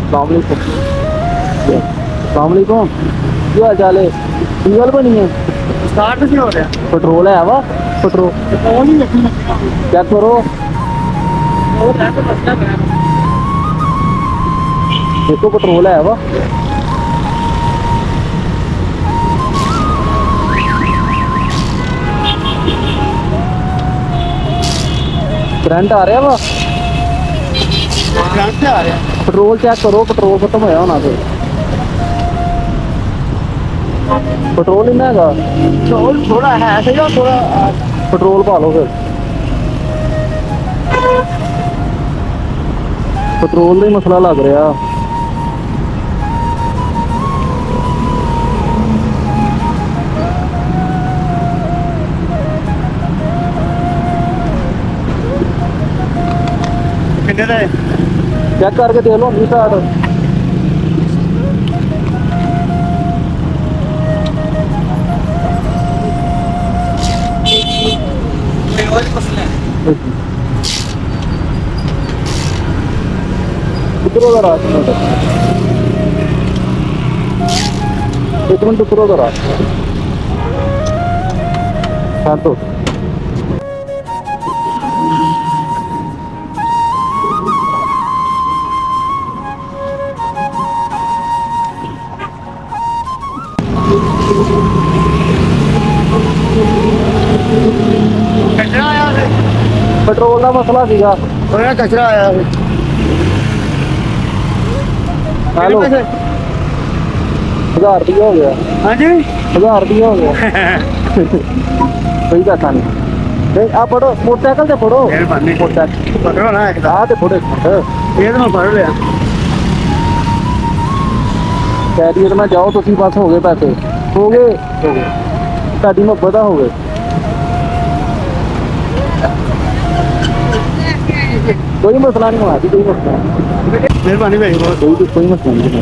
सलामकुम की हाल चाल है डीजल बनी है स्टार्ट नहीं हो रहा। पेट्रोल है वा पेट्रोल पेट्रोल ही नहीं चेक करो देखो पेट्रोल है वा करंट आ रहा वा से आ रहा। पेट्रोल चेक करो पेट्रोल खत्म होया होना फिर पेट्रोल ही ना हैगा पेट्रोल थोड़ा है ऐसे ही थोड़ा पेट्रोल पा लो फिर पेट्रोल का ही मसला लग रहा कितने का है? चेक करके देख लो नहीं स्टार्ट उतरो जरा एक मिनट उतरो जरा तो कचरा आया है। पेट्रोल का मसला सीगा थोड़ा कचरा आया है। हेलो कितने 1000 रुपया हो गया हाँ जी 1000 रुपया हो गया कोई पैसा नहीं नहीं आप पढ़ो मोटरसाइकिल से पढ़ो मेहरबानी। मोटरसाइकिल पकड़ो ना एक हाँ तो पढ़ो एक मिनट ये तो मैं पढ़ लिया। कैरियर में जाओ तो बस हो गए पैसे हो गए ਤੁਹਾਡੀ ਮੁਹੱਬਤ ਹੋ ਗਏ कोई मसला नहीं हुआ कोई मसला मेहरबानी भाई बहुत। कोई मसला नहीं